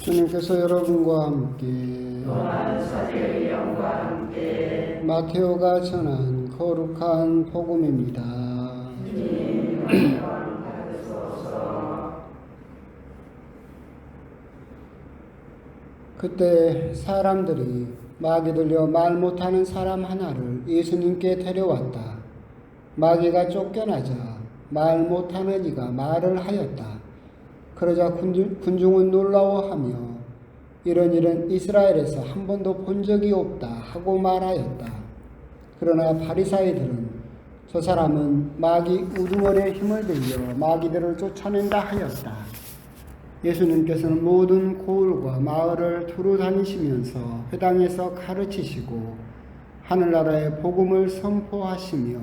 주님께서 여러분과 함께 또한 사제의 영과 함께 마테오가 전한 거룩한 복음입니다. 주님 영광 받으소서. 그때 사람들이 마귀 들려 말 못하는 사람 하나를 예수님께 데려왔다. 마귀가 쫓겨나자 말 못하는 이가 말을 하였다. 그러자 군중은 놀라워하며 이런 일은 이스라엘에서 한 번도 본 적이 없다 하고 말하였다. 그러나 바리사이들은 저 사람은 마귀 우두머리에 힘을 들여 마귀들을 쫓아낸다 하였다. 예수님께서는 모든 고을과 마을을 두루 다니시면서 회당에서 가르치시고 하늘나라의 복음을 선포하시며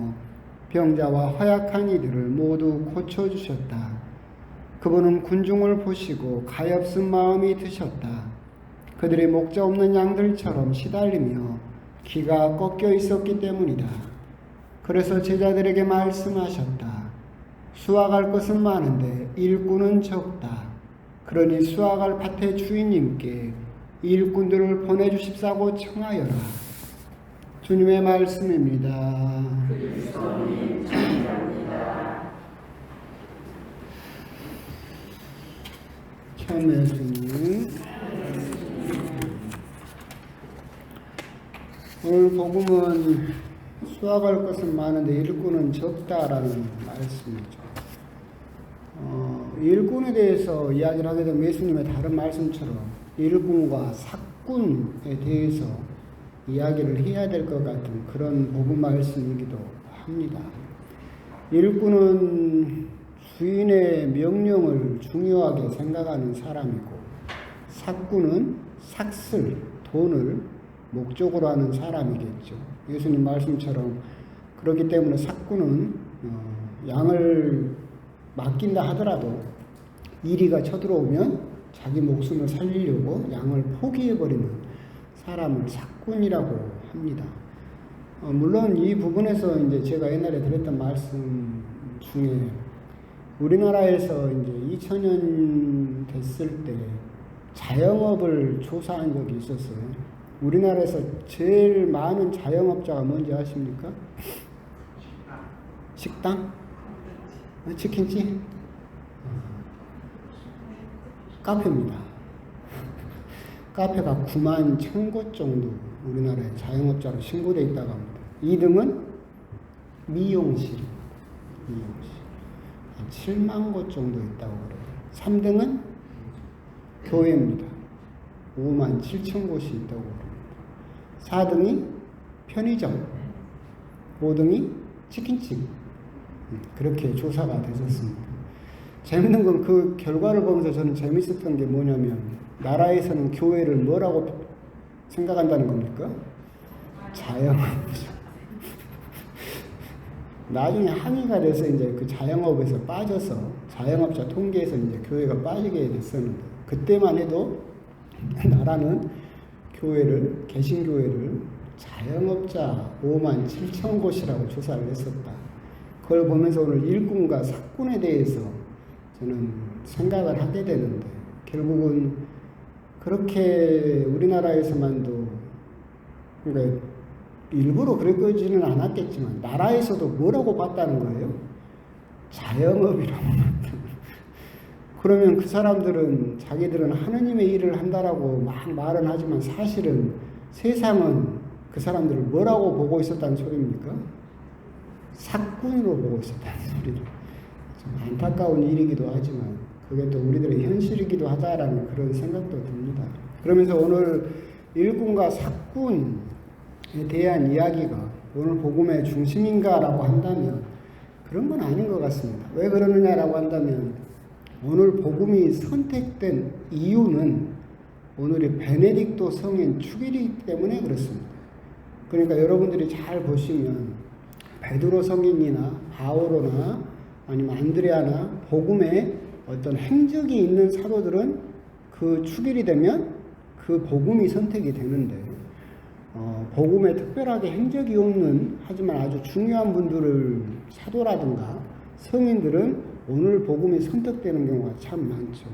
병자와 허약한 이들을 모두 고쳐주셨다. 그분은 군중을 보시고 가엾은 마음이 드셨다. 그들이 목자 없는 양들처럼 시달리며 귀가 꺾여 있었기 때문이다. 그래서 제자들에게 말씀하셨다. 수확할 것은 많은데 일꾼은 적다. 그러니 수확할 밭의 주인님께 일꾼들을 보내주십사고 청하여라. 주님의 말씀입니다. 그리스도님 찬양합니다. 참여 주님. 오늘 복음은 수확할 것은 많은데 일꾼은 적다라는 말씀이죠. 일꾼에 대해서 이야기를 하게 되면 예수님의 다른 말씀처럼 일꾼과 삭군에 대해서 이야기를 해야 될 것 같은 그런 복음 말씀이기도 합니다. 일꾼은 주인의 명령을 중요하게 생각하는 사람이고 삭군은 삭슬, 돈을 목적으로 하는 사람이겠죠. 예수님 말씀처럼 그렇기 때문에 삭군은 양을 맡긴다 하더라도 이리가 쳐들어오면 자기 목숨을 살리려고 양을 포기해버리는 사람을 삭군이라고 합니다. 물론 이 부분에서 이제 제가 옛날에 드렸던 말씀 중에 우리나라에서 이제 2000년 됐을 때 자영업을 조사한 적이 있었어요. 우리나라에서 제일 많은 자영업자가 뭔지 아십니까? 식당? 치킨집? 카페입니다. 카페가 9만 1000곳 정도 우리나라에 자영업자로 신고되어 있다고 합니다. 2등은 미용실입니다. 미용실. 한 7만 곳 정도 있다고 그래요. 3등은 교회입니다. 5만 7천 곳이 있다고 그럽니다. 4등이 편의점, 5등이 치킨집. 그렇게 조사가 됐었습니다. 재밌는 건 그 결과를 보면서 저는 재밌었던 게 뭐냐면 나라에서는 교회를 뭐라고 생각한다는 겁니까? 자영업이죠. 나중에 항의가 돼서 이제 그 자영업에서 빠져서 자영업자 통계에서 이제 교회가 빠지게 됐었는데 그때만 해도 나라는 교회를 개신교회를 자영업자 5만 7천 곳이라고 조사를 했었다. 그걸 보면서 오늘 일꾼과 삭군에 대해서 저는 생각을 하게 되는데 결국은 그렇게 우리나라에서만도 그러니까 일부러 그러지는 않았겠지만 나라에서도 뭐라고 봤다는 거예요? 자영업이라고 봤다. 그러면 그 사람들은 자기들은 하느님의 일을 한다라고 막 말은 하지만 사실은 세상은 그 사람들을 뭐라고 보고 있었다는 소리입니까? 삭군으로 보고 있었다는 소리를. 좀 안타까운 일이기도 하지만 그게 또 우리들의 현실이기도 하다라는 그런 생각도 듭니다. 그러면서 오늘 일꾼과 삭군에 대한 이야기가 오늘 복음의 중심인가라고 한다면 그런 건 아닌 것 같습니다. 왜 그러느냐라고 한다면 오늘 복음이 선택된 이유는 오늘의 베네딕토 성인 축일이기 때문에 그렇습니다. 그러니까 여러분들이 잘 보시면 베드로 성인이나 바오로나 아니면 안드레아나 복음에 어떤 행적이 있는 사도들은 그 축일이 되면 그 복음이 선택이 되는데 복음에 특별하게 행적이 없는 하지만 아주 중요한 분들을 사도라든가 성인들은 오늘 복음이 선택되는 경우가 참 많죠.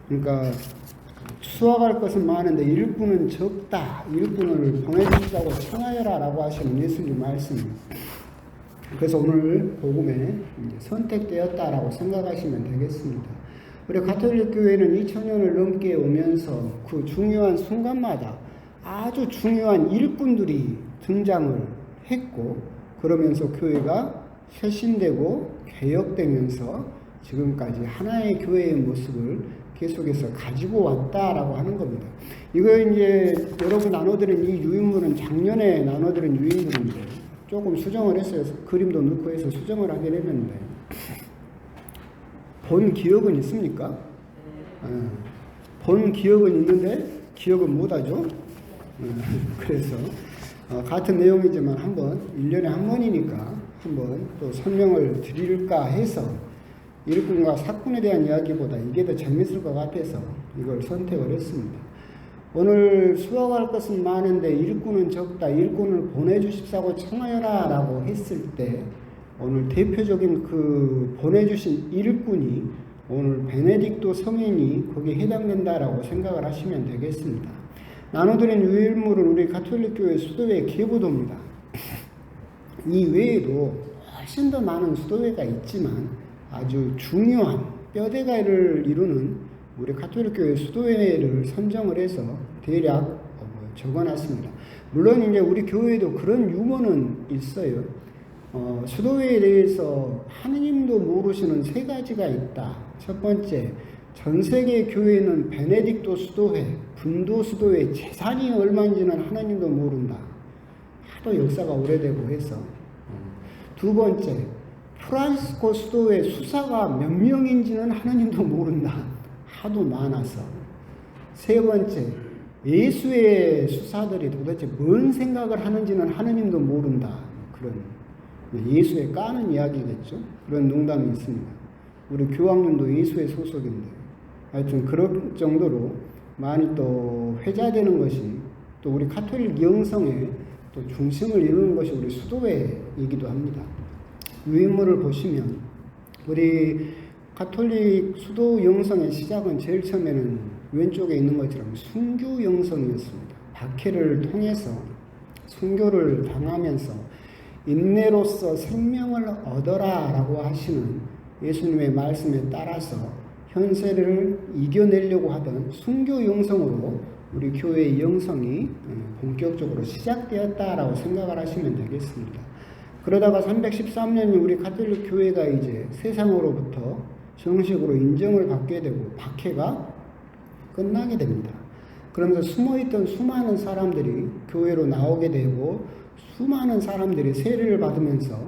그러니까 수확할 것은 많은데 일꾼은 적다. 일꾼을 보내주시라고 청하여라 라고 하시는 예수님 말씀입니다. 그래서 오늘 복음에 선택되었다라고 생각하시면 되겠습니다. 우리 가톨릭 교회는 2000년을 넘게 오면서 그 중요한 순간마다 아주 중요한 일꾼들이 등장을 했고, 그러면서 교회가 쇄신되고 개혁되면서 지금까지 하나의 교회의 모습을 계속해서 가지고 왔다라고 하는 겁니다. 이거 이제 여러분 나눠드린 이 유인물은 작년에 나눠드린 유인물인데 조금 수정을 했어요. 그림도 넣고 해서 수정을 하긴 했는데 본 기억은 있습니까? 본 기억은 있는데 기억은 못하죠. 그래서 같은 내용이지만 한번 1년에 한 번이니까 한번 또 설명을 드릴까 해서 일꾼과 사꾼에 대한 이야기보다 이게 더 재밌을 것 같아서 이걸 선택을 했습니다. 오늘 수확할 것은 많은데 일꾼은 적다. 일꾼을 보내주십사고 청하여라 라고 했을 때 오늘 대표적인 그 보내주신 일꾼이 오늘 베네딕토 성인이 거기에 해당된다라고 생각을 하시면 되겠습니다. 나눠드린 유일물은 우리 가톨릭 교회 수도회 계보도입니다. 이 외에도 훨씬 더 많은 수도회가 있지만 아주 중요한 뼈대가를 이루는 우리 가톨릭 교회 수도회를 선정을 해서 대략 적어놨습니다. 물론 이제 우리 교회도 그런 유머는 있어요. 수도회에 대해서 하느님도 모르시는 세 가지가 있다. 첫 번째, 전 세계 교회는 베네딕토 수도회, 분도 수도회 재산이 얼마인지는 하나님도 모른다. 하도 역사가 오래되고 해서. 두 번째, 프란시스코 수도회 수사가 몇 명인지는 하나님도 모른다. 하도 많아서. 세 번째, 예수의 수사들이 도대체 뭔 생각을 하는지는 하나님도 모른다. 그런 예수에 까는 이야기겠죠. 그런 농담이 있습니다. 우리 교황님도 예수의 소속인데 하여튼 그럴 정도로 많이 또 회자되는 것이 또 우리 가톨릭 영성의 또 중심을 이루는 것이 우리 수도회이기도 합니다. 유인물을 보시면 우리 가톨릭 수도 영성의 시작은 제일 처음에는 왼쪽에 있는 것처럼 순교 영성이었습니다. 박해를 통해서 순교를 당하면서 인내로서 생명을 얻어라 라고 하시는 예수님의 말씀에 따라서 현세를 이겨내려고 하던 순교 영성으로 우리 교회의 영성이 본격적으로 시작되었다라고 생각을 하시면 되겠습니다. 그러다가 313년이 우리 가톨릭 교회가 이제 세상으로부터 정식으로 인정을 받게 되고 박해가 끝나게 됩니다. 그러면서 숨어있던 수많은 사람들이 교회로 나오게 되고 수많은 사람들이 세례를 받으면서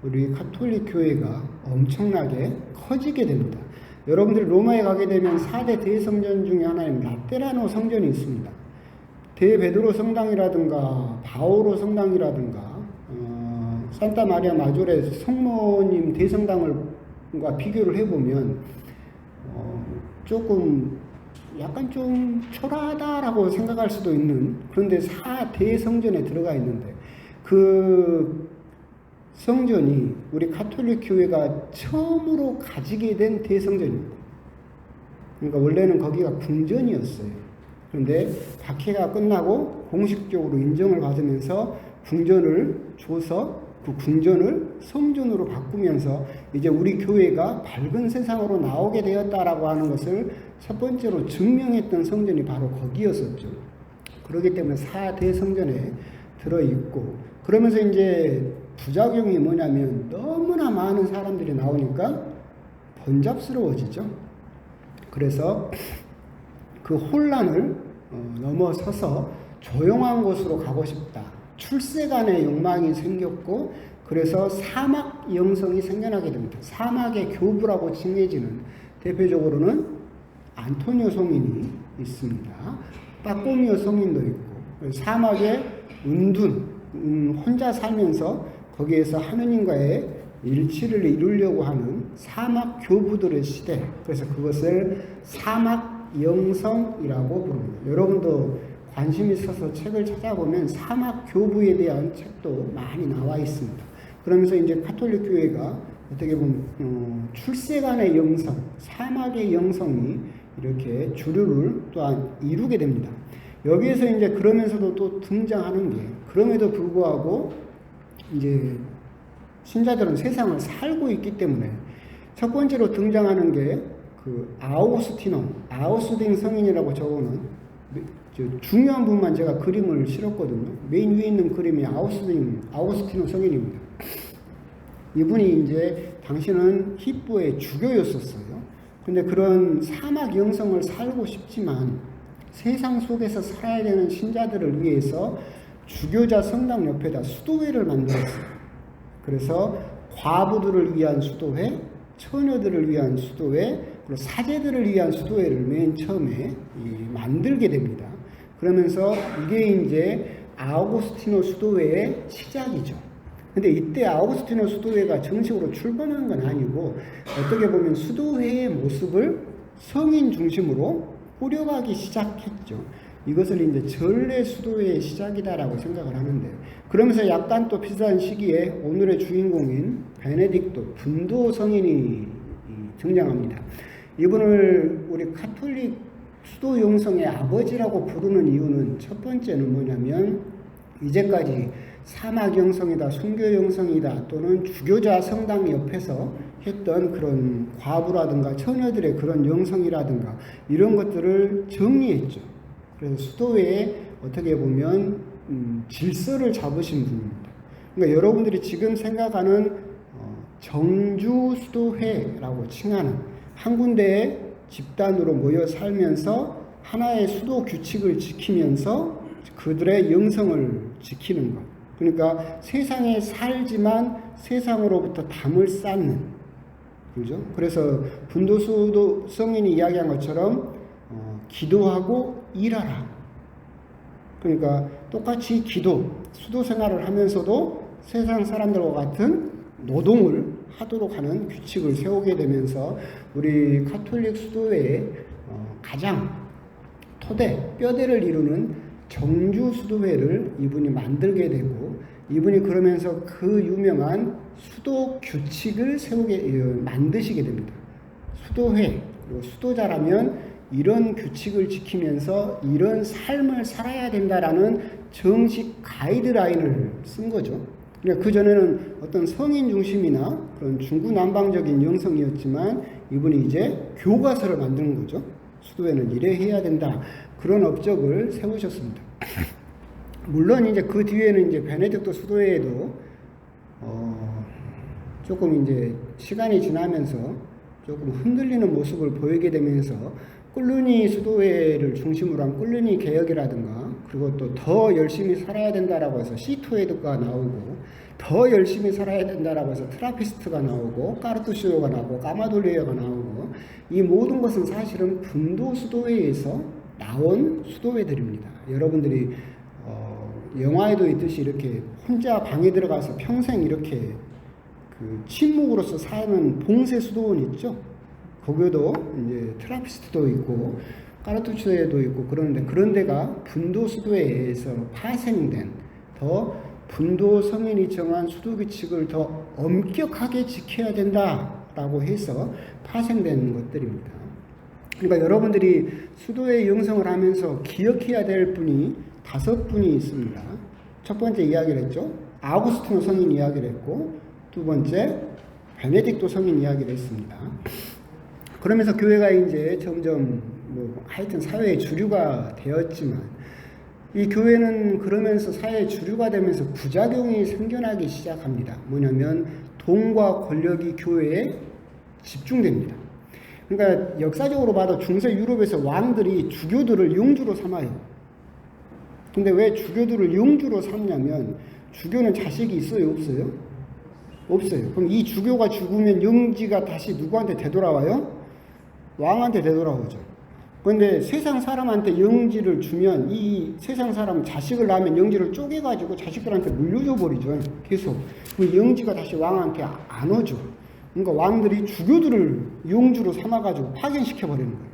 우리 가톨릭 교회가 엄청나게 커지게 됩니다. 여러분들이 로마에 가게 되면 4대 대성전 중에 하나인 라테라노 성전이 있습니다. 대베드로 성당이라든가 바오로 성당이라든가 산타 마리아 마조레 성모님 대성당과 비교를 해보면 조금 약간 좀 초라하다라고 생각할 수도 있는, 그런데 4대 성전에 들어가 있는데 그 성전이 우리 가톨릭 교회가 처음으로 가지게 된 대성전입니다. 그러니까 원래는 거기가 궁전이었어요. 그런데 박해가 끝나고 공식적으로 인정을 받으면서 궁전을 줘서 그 궁전을 성전으로 바꾸면서 이제 우리 교회가 밝은 세상으로 나오게 되었다라고 하는 것을 첫 번째로 증명했던 성전이 바로 거기였었죠. 그렇기 때문에 4대 성전에 들어있고, 그러면서 이제 부작용이 뭐냐면 너무나 많은 사람들이 나오니까 번잡스러워지죠. 그래서 그 혼란을 넘어서서 조용한 곳으로 가고 싶다. 출세간의 욕망이 생겼고, 그래서 사막 영성이 생겨나게 됩니다. 사막의 교부라고 칭해지는 대표적으로는 안토니오 성인이 있습니다. 빠꼬미오 성인도 있고, 사막의 은둔, 혼자 살면서 거기에서 하느님과의 일치를 이루려고 하는 사막 교부들의 시대. 그래서 그것을 사막 영성이라고 부릅니다. 여러분도 관심 있어서 책을 찾아보면 사막 교부에 대한 책도 많이 나와 있습니다. 그러면서 이제 가톨릭 교회가 어떻게 보면 출세간의 영성, 사막의 영성이 이렇게 주류를 또한 이루게 됩니다. 여기에서 이제 그러면서도 또 등장하는 게, 그럼에도 불구하고 이제 신자들은 세상을 살고 있기 때문에 첫 번째로 등장하는 게 그 아우스팅 성인이라고 적어놓은 중요한 부분만 제가 그림을 실었거든요. 맨 위에 있는 그림이 아우스티노 성인입니다. 이분이 이제 당신은 히포의 주교였었어요. 근데 그런 사막 영성을 살고 싶지만 세상 속에서 살아야 되는 신자들을 위해서 주교자 성당 옆에다 수도회를 만들었어요. 그래서 과부들을 위한 수도회, 처녀들을 위한 수도회, 그리고 사제들을 위한 수도회를 맨 처음에 만들게 됩니다. 그러면서 이게 이제 아우구스티노 수도회의 시작이죠. 근데 이때 아우구스티노 수도회가 정식으로 출범한 건 아니고 어떻게 보면 수도회의 모습을 성인 중심으로 꾸려가기 시작했죠. 이것을 이제 전래 수도회의 시작이다라고 생각을 하는데, 그러면서 약간 또 비슷한 시기에 오늘의 주인공인 베네딕토 분도 성인이 등장합니다. 이분을 우리 카톨릭 수도 영성의 아버지라고 부르는 이유는 첫 번째는 뭐냐면, 이제까지 사막 영성이다, 순교 영성이다, 또는 주교자 성당 옆에서 했던 그런 과부라든가 처녀들의 그런 영성이라든가 이런 것들을 정리했죠. 그래서 수도회에 어떻게 보면 질서를 잡으신 분입니다. 그러니까 여러분들이 지금 생각하는 정주 수도회라고 칭하는 한 군데에 집단으로 모여 살면서 하나의 수도 규칙을 지키면서 그들의 영성을 지키는 것. 그러니까 세상에 살지만 세상으로부터 담을 쌓는, 그죠? 그래서 분도수도 성인이 이야기한 것처럼 기도하고 일하라. 그러니까 똑같이 수도 생활을 하면서도 세상 사람들과 같은 노동을 하도록 하는 규칙을 세우게 되면서 우리 카톨릭 수도회의 가장 뼈대를 이루는 정주 수도회를 이분이 만들게 되고, 이분이 그러면서 그 유명한 수도 규칙을 만드시게 됩니다. 수도회, 그리고 수도자라면 이런 규칙을 지키면서 이런 삶을 살아야 된다라는 정식 가이드라인을 쓴 거죠. 그러니까 그전에는 어떤 성인 중심이나 그런 중구난방적인 영성이었지만 이분이 이제 교과서를 만드는 거죠. 수도회는 이래 해야 된다. 그런 업적을 세우셨습니다. 물론 이제 그 뒤에는 이제 베네딕토 수도회에도 조금 이제 시간이 지나면서 조금 흔들리는 모습을 보이게 되면서 꿀루니 수도회를 중심으로 한 꿀루니 개혁이라든가, 그리고 또 더 열심히 살아야 된다라고 해서 시토에드가 나오고, 더 열심히 살아야 된다라고 해서 트라피스트가 나오고, 까르투시오가 나오고, 까마돌리에가 나오고, 이 모든 것은 사실은 분도 수도회에서 나온 수도회들입니다. 여러분들이 영화에도 있듯이 이렇게 혼자 방에 들어가서 평생 이렇게 그 침묵으로서 사는 봉쇄 수도원 있죠. 거기도 이제 트라피스트도 있고 까르투치에도 있고 그러는데, 그런 데가 분도 수도회에서 파생된 더 분도 성인이 정한 수도 규칙을 더 엄격하게 지켜야 된다라고 해서 파생된 것들입니다. 그러니까 여러분들이 수도회 영성을 하면서 기억해야 될 분이 5분이 있습니다. 첫 번째 이야기를 했죠. 아우구스티노 성인 이야기를 했고, 두 번째 베네딕토 성인 이야기를 했습니다. 그러면서 교회가 이제 점점 하여튼 사회의 주류가 되었지만, 이 교회는 그러면서 사회의 주류가 되면서 부작용이 생겨나기 시작합니다. 뭐냐면 돈과 권력이 교회에 집중됩니다. 그러니까 역사적으로 봐도 중세 유럽에서 왕들이 주교들을 영주로 삼아요. 근데 왜 주교들을 영주로 삼냐면, 주교는 자식이 있어요, 없어요? 없어요. 그럼 이 주교가 죽으면 영지가 다시 누구한테 되돌아와요? 왕한테 되돌아오죠. 그런데 세상 사람한테 영지를 주면 이 세상 사람 자식을 낳으면 영지를 쪼개가지고 자식들한테 물려줘 버리죠. 계속. 그 영지가 다시 왕한테 안 오죠. 그러니까 왕들이 주교들을 영주로 삼아가지고 파견시켜 버리는 거예요.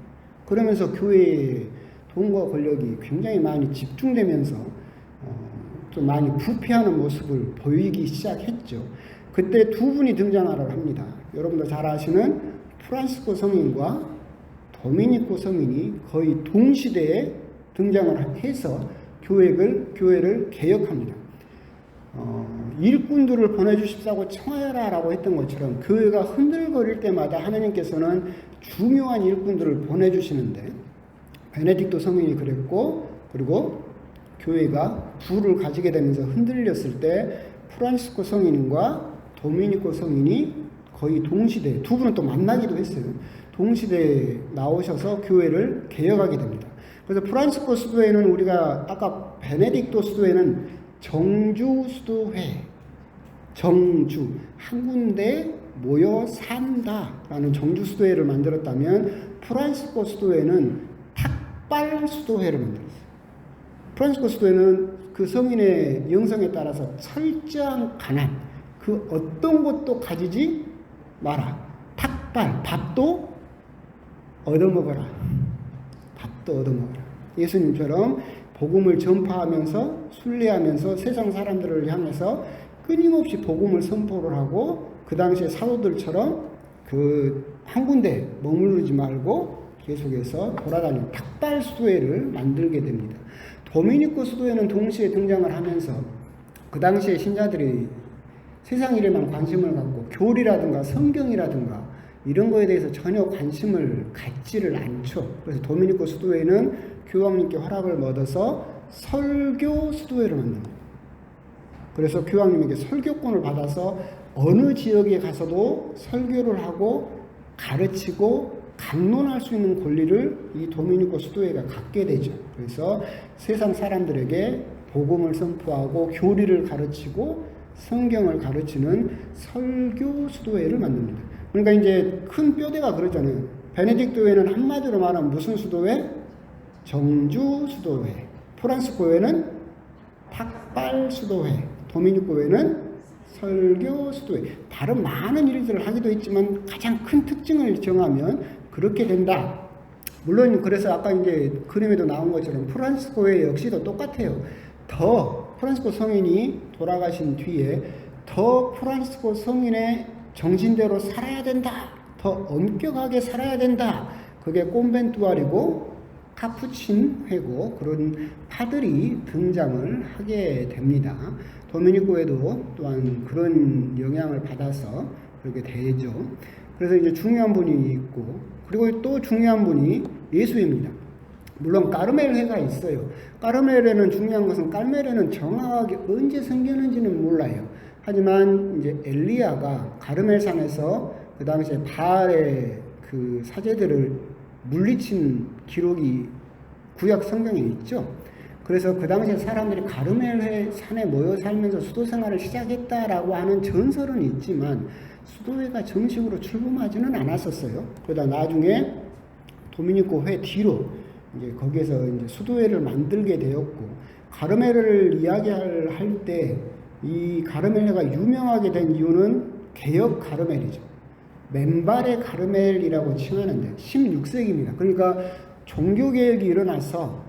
그러면서 교회에 돈과 권력이 굉장히 많이 집중되면서 좀 많이 부패하는 모습을 보이기 시작했죠. 그때 두 분이 등장을 합니다. 여러분들 잘 아시는 프란시스코 성인과 도미니코 성인이 거의 동시대에 등장을 해서 교회를 개혁합니다. 일꾼들을 보내주십사고 청하여라라고 했던 것처럼 교회가 흔들거릴 때마다 하나님께서는 중요한 일꾼들을 보내주시는데 베네딕토 성인이 그랬고, 그리고 교회가 부를 가지게 되면서 흔들렸을 때 프란시스코 성인과 도미니코 성인이 거의 동시대에, 두 분은 또 만나기도 했어요. 동시대에 나오셔서 교회를 개혁하게 됩니다. 그래서 프란시스코 수도회는 우리가 아까 베네딕토 수도회는 정주 수도회, 정주, 한 군데 모여 산다라는 정주 수도회를 만들었다면 프란시스코 수도회는 탁발 수도회를 만들었어요. 프란시스코 수도회는 그 성인의 영성에 따라서 철저한 가난, 그 어떤 것도 가지지 마라. 탁발, 밥도 얻어먹어라. 밥도 얻어먹어라. 예수님처럼 복음을 전파하면서 순례하면서 세상 사람들을 향해서 끊임없이 복음을 선포를 하고 그 당시에 사도들처럼 그 한 군데 머무르지 말고 계속해서 돌아다니는 탁발 수도회를 만들게 됩니다. 도미니코 수도회는 동시에 등장을 하면서 그 당시에 신자들이 세상 일에만 관심을 갖고 교리라든가 성경이라든가 이런 거에 대해서 전혀 관심을 갖지를 않죠. 그래서 도미니코 수도회는 교황님께 허락을 얻어서 설교 수도회를 만듭니다. 그래서 교황님에게 설교권을 받아서 어느 지역에 가서도 설교를 하고 가르치고 강론할 수 있는 권리를 이 도미니코 수도회가 갖게 되죠. 그래서 세상 사람들에게 복음을 선포하고 교리를 가르치고 성경을 가르치는 설교 수도회를 만듭니다. 그러니까 이제 큰 뼈대가 그러잖아요. 베네딕토회는 한마디로 말하면 무슨 수도회? 정주 수도회. 프란시스코회는 탁발 수도회. 도미니코회는 설교 수도회. 다른 많은 일들을 하기도 했지만 가장 큰 특징을 정하면 그렇게 된다. 물론 그래서 아까 이제 그림에도 나온 것처럼 프란시스코회 역시도 똑같아요. 더 프란시스코 성인이 돌아가신 뒤에 더 프란시스코 성인의 정신대로 살아야 된다. 더 엄격하게 살아야 된다. 그게 꼼벤투알이고 카푸친 회고 그런 파들이 등장을 하게 됩니다. 도미니코에도 또한 그런 영향을 받아서 그렇게 되죠. 그래서 이제 중요한 분이 있고, 그리고 또 중요한 분이 예수입니다. 물론 까르멜회가 있어요. 까르멜회는 중요한 것은 까르멜회는 정확하게 언제 생겼는지는 몰라요. 하지만 이제 엘리야가 가르멜산에서 그 당시에 바알의 그 사제들을 물리친 기록이 구약 성경에 있죠. 그래서 그 당시에 사람들이 가르멜 산에 모여 살면서 수도 생활을 시작했다라고 하는 전설은 있지만 수도회가 정식으로 출범하지는 않았었어요. 그러다 나중에 도미니코 회 뒤로 이제 거기에서 이제 수도회를 만들게 되었고, 가르멜을 이야기할 때 이 가르멜회가 유명하게 된 이유는 개혁 가르멜이죠. 맨발의 가르멜이라고 칭하는데 16세기입니다. 그러니까 종교개혁이 일어나서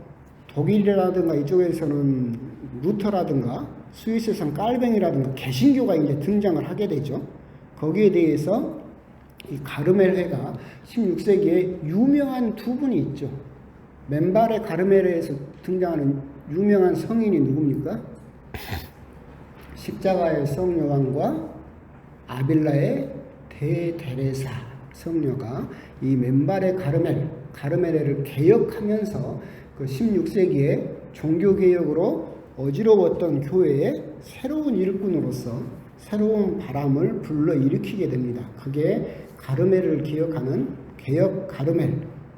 독일이라든가 이쪽에서는 루터라든가 스위스에서는 깔뱅이라든가 개신교가 이제 등장을 하게 되죠. 거기에 대해서 이 가르멜회가 16세기에 유명한 두 분이 있죠. 맨발의 가르멜회에서 등장하는 유명한 성인이 누굽니까? 십자가의 성요한과 아빌라의 대데레사 성녀가 이 맨발의 가르멜회를 개혁하면서 그 16세기에 종교개혁으로 어지러웠던 교회에 새로운 일꾼으로서 새로운 바람을 불러일으키게 됩니다. 그게 가르멜을 기억하는 개혁 가르멜,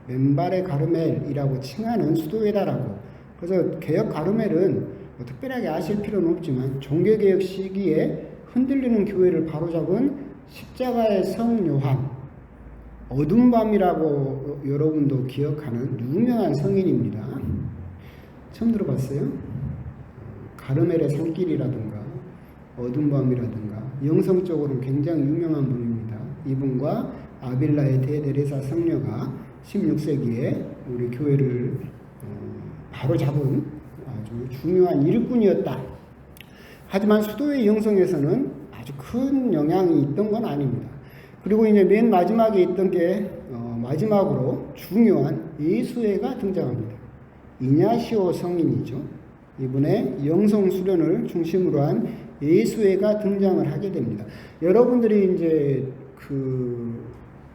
맨발의 가르멜이라고 칭하는 수도회다라고. 그래서 개혁 가르멜은 뭐 특별하게 아실 필요는 없지만 종교개혁 시기에 흔들리는 교회를 바로잡은 십자가의 성 요한, 어둠 밤이라고 여러분도 기억하는 유명한 성인입니다. 처음 들어봤어요? 가르멜의 산길이라든가 어둠 밤이라든가 영성적으로는 굉장히 유명한 분입니다. 이분과 아빌라의 대데레사 성녀가 16세기에 우리 교회를 바로잡은 아주 중요한 일꾼이었다. 하지만 수도의 영성에서는 아주 큰 영향이 있던 건 아닙니다. 그리고 이제 맨 마지막에 있던 게 마지막으로 중요한 예수회가 등장합니다. 이냐시오 성인이죠. 이분의 영성 수련을 중심으로 한 예수회가 등장을 하게 됩니다. 여러분들이 이제 그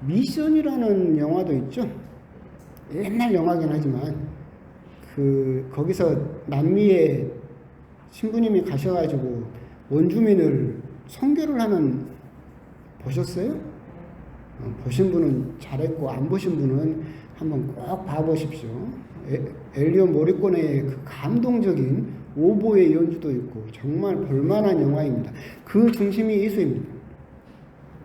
미션이라는 영화도 있죠. 옛날 영화긴 하지만 거기서 남미에 신부님이 가셔가지고 원주민을 선교를 하는 보셨어요? 보신 분은 잘했고 안 보신 분은 한번 꼭 봐보십시오. 엘리오 모리코네의 그 감동적인 오보의 연주도 있고 정말 볼만한 영화입니다. 그 중심이 예수입니다.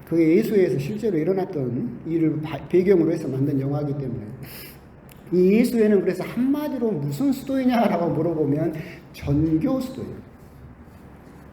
그게 예수에서 실제로 일어났던 일을 배경으로 해서 만든 영화이기 때문에 이 예수회는 그래서 한마디로 무슨 수도이냐라고 물어보면 전교 수도예요.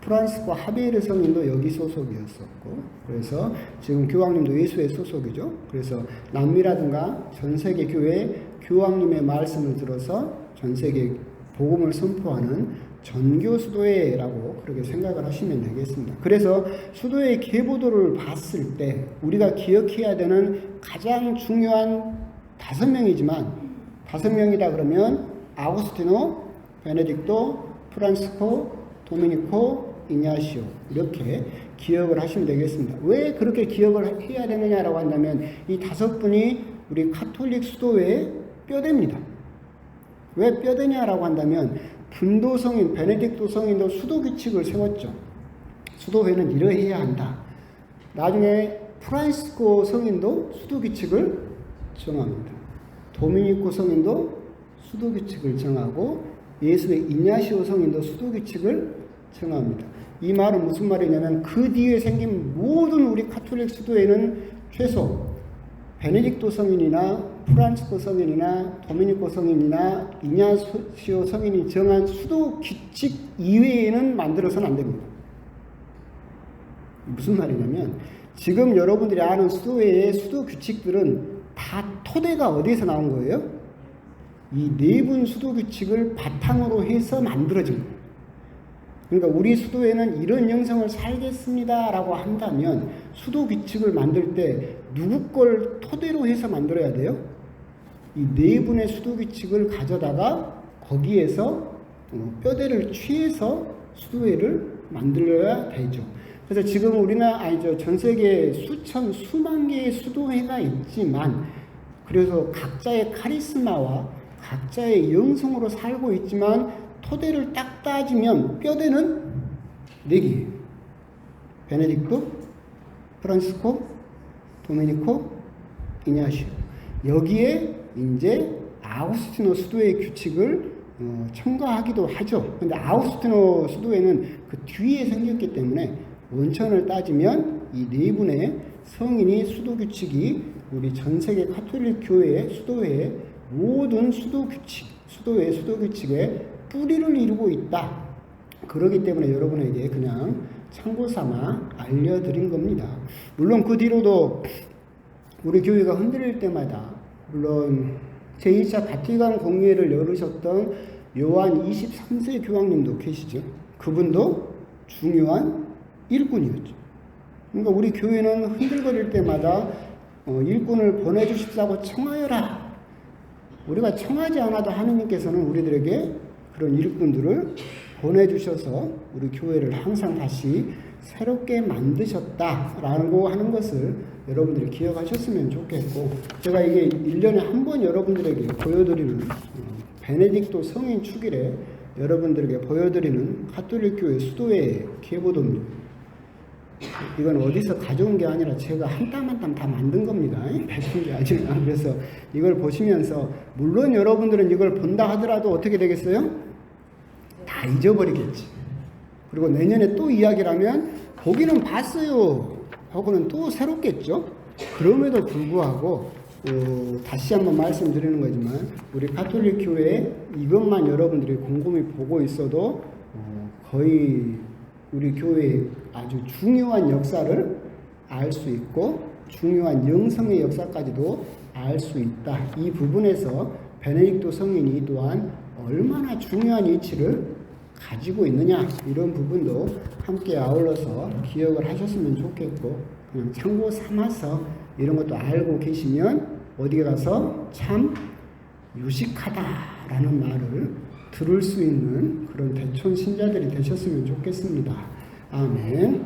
프란시스코 하베르 성인도 여기 소속이었었고, 그래서 지금 교황님도 예수회 소속이죠. 그래서 남미라든가 전 세계 교회 교황님의 말씀을 들어서 전 세계 복음을 선포하는 전교 수도회라고 그렇게 생각을 하시면 되겠습니다. 그래서 수도회 계보도를 봤을 때 우리가 기억해야 되는 가장 중요한 5명이지만 5명이다 그러면 아우구스티노, 베네딕토, 프란시스코, 도미니코, 이냐시오 이렇게 기억을 하시면 되겠습니다. 왜 그렇게 기억을 해야 되느냐라고 한다면 이 5분이 우리 카톨릭 수도회의 뼈대입니다. 왜 뼈대냐라고 한다면 분도 성인, 베네딕토 성인도 수도 규칙을 세웠죠. 수도회는 이러해야 한다. 나중에 프란시스코 성인도 수도 규칙을 정합니다. 도미니코 성인도 수도 규칙을 정하고 예수의 이냐시오 성인도 수도 규칙을 정합니다. 이 말은 무슨 말이냐면 그 뒤에 생긴 모든 우리 카톨릭 수도회는 최소 베네딕토 성인이나 프란시스코 성인이나 도미니코 성인이나 이냐시오 성인이 정한 수도 규칙 이외에는 만들어서는 안 됩니다. 무슨 말이냐면 지금 여러분들이 아는 수도회의 수도 규칙들은 다 토대가 어디에서 나온 거예요? 이 내분 수도 규칙을 바탕으로 해서 만들어진 거예요. 그러니까 우리 수도회는 이런 영성을 살겠습니다 라고 한다면 수도 규칙을 만들 때 누구 걸 토대로 해서 만들어야 돼요? 이 내분의 수도 규칙을 가져다가 거기에서 뼈대를 취해서 수도회를 만들어야 되죠. 그래서 지금 전 세계에 수만 개의 수도회가 있지만 그래서 각자의 카리스마와 각자의 영성으로 살고 있지만 토대를 딱 따지면 뼈대는 4개예요. 베네딕토, 프란시스코, 도미니코, 이냐시오. 여기에 이제 아우구스티노 수도회 규칙을 첨가하기도 하죠. 근데 아우구스티노 수도회는 그 뒤에 생겼기 때문에 원천을 따지면 이 4분의 성인이 수도 규칙이 우리 전 세계 카톨릭 교회의 수도회의 모든 수도 규칙, 수도회의 수도 규칙의 뿌리를 이루고 있다. 그러기 때문에 여러분에게 그냥 참고 삼아 알려드린 겁니다. 물론 그 뒤로도 우리 교회가 흔들릴 때마다 물론 제2차 바티칸 공회를 열으셨던 요한 23세 교황님도 계시죠. 그분도 중요한 일꾼이었죠. 그러니까 우리 교회는 흔들거릴 때마다 일꾼을 보내주십사고 청하여라. 우리가 청하지 않아도 하느님께서는 우리들에게 그런 일꾼들을 보내주셔서 우리 교회를 항상 다시 새롭게 만드셨다라고 하는 것을 여러분들이 기억하셨으면 좋겠고, 제가 이게 1년에 한 번 여러분들에게 보여드리는 베네딕토 성인 축일에 여러분들에게 보여드리는 가톨릭 교회 수도회 계보도입니다. 이건 어디서 가져온 게 아니라 제가 한 땀 한 땀 다 만든 겁니다. 배운 게 아니라. 그래서 이걸 보시면서 물론 여러분들은 이걸 본다 하더라도 어떻게 되겠어요? 다 잊어버리겠지. 그리고 내년에 또 이야기를 하면 보기는 봤어요 하고는 또 새롭겠죠. 그럼에도 불구하고 다시 한번 말씀드리는 거지만 우리 가톨릭 교회 이것만 여러분들이 곰곰이 보고 있어도 거의 우리 교회의 아주 중요한 역사를 알 수 있고 중요한 영성의 역사까지도 알 수 있다. 이 부분에서 베네딕토 성인이 또한 얼마나 중요한 위치를 가지고 있느냐, 이런 부분도 함께 아울러서 기억을 하셨으면 좋겠고, 그냥 참고 삼아서 이런 것도 알고 계시면 어디에 가서 참 유식하다라는 말을 들을 수 있는 그런 대촌 신자들이 되셨으면 좋겠습니다. 아멘.